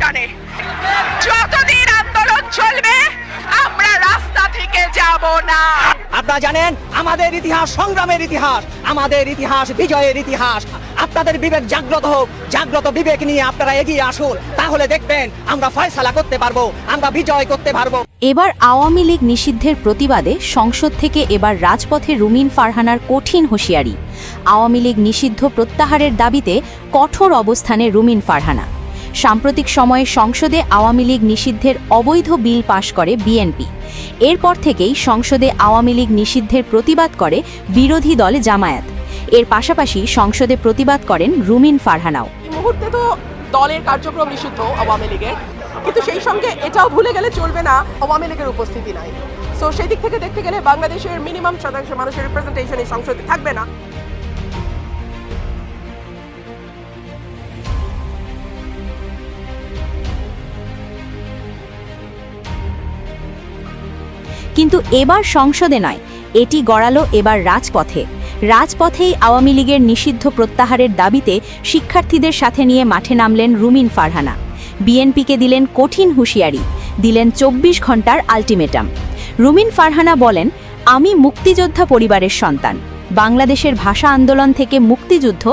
জানে। যতদিন আন্দোলন চলবে আমরা রাস্তা থেকে যাব না। আপনারা জানেন আমাদের ইতিহাস সংগ্রামের ইতিহাস, আমাদের ইতিহাস বিজয়ের ইতিহাস। আপনাদের বিবেক জাগ্রত হোক, জাগ্রত বিবেক নিয়ে আপনারা এগিয়ে আসুন, তাহলে দেখবেন আমরা ফয়সালা করতে পারবো, আমরা বিজয় করতে পারবো। এবার আওয়ামী লীগ নিষিদ্ধের প্রতিবাদে সংসদ থেকে এবার রাজপথে রুমিন ফারহানার কঠিন হুঁশিয়ারি। আওয়ামী লীগ নিষিদ্ধ প্রত্যাহারের দাবিতে কঠোর অবস্থানে রুমিন ফারহানা। সাম্প্রতিক সময়ে সংসদে আওয়ামী লীগ নিষিদ্ধের অবৈধ বিল পাশ করে বিএনপি। এরপর থেকেই সংসদে আওয়ামী লীগ নিষিদ্ধের প্রতিবাদ করে বিরোধী দল জামায়াত। এর পাশাপাশি সংসদে প্রতিবাদ করেন রুমিন ফারহানাও। এই মুহূর্তে তো দলের কার্যক্রম নিষিদ্ধ আওয়ামী লীগের, কিন্তু সেই সঙ্গে এটাও ভুলে গেলে চলবে না আওয়ামী লীগের উপস্থিতি নাই। সো সেই দিক থেকে দেখতে গেলে বাংলাদেশের মিনিমাম শতাংশ মানুষের রিপ্রেজেন্টেশন এই সংসদে থাকবে না। কিন্তু এবার সংসদে নয়, এটি গড়ালো এবার রাজপথে। রাজপথেই আওয়ামী লীগের নিষিদ্ধ প্রত্যাহারের দাবিতে শিক্ষার্থীদের সাথে নিয়ে মাঠে নামলেন রুমিন ফারহানা। বিএনপিকে দিলেন কঠিন হুঁশিয়ারি, দিলেন 24 ঘন্টার আলটিমেটাম। রুমিন ফারহানা বলেন, আমি মুক্তিযোদ্ধা পরিবারের সন্তান। বাংলাদেশের ভাষা আন্দোলন থেকে মুক্তিযুদ্ধ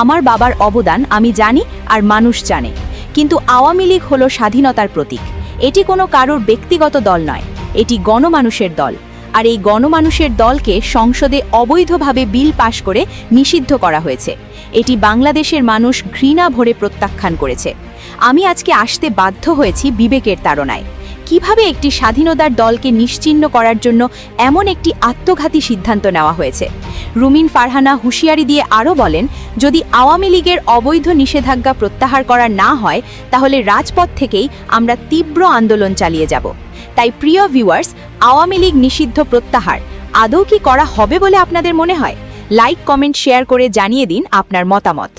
আমার বাবার অবদান আমি জানি, আর মানুষ জানে। কিন্তু আওয়ামী লীগ হলো স্বাধীনতার প্রতীক। এটি কোনো কারোর ব্যক্তিগত দল নয়, এটি গণমানুষের দল। আর এই গণমানুষের দলকে সংসদে অবৈধভাবে বিল পাশ করে নিষিদ্ধ করা হয়েছে। এটি বাংলাদেশের মানুষ ঘৃণা ভরে প্রত্যাখ্যান করেছে। আমি আজকে আসতে বাধ্য হয়েছি বিবেকের তাড়নায়। কিভাবে একটি স্বাধীনতার দলকে নিশ্চিহ্ন করার জন্য এমন একটি আত্মঘাতী সিদ্ধান্ত নেওয়া হয়েছে। রুমিন ফারহানা হুঁশিয়ারি দিয়ে আরও বলেন, যদি আওয়ামী লীগের অবৈধ নিষেধাজ্ঞা প্রত্যাহার করা না হয়, তাহলে রাজপথ থেকেই আমরা তীব্র আন্দোলন চালিয়ে যাব। তাই প্রিয় ভিউয়ার্স, আওয়ামী লীগ নিষিদ্ধ প্রত্যাহার আদৌ কি করা হবে বলে আপনাদের মনে হয়? লাইক, কমেন্ট, শেয়ার করে জানিয়ে দিন আপনার মতামত।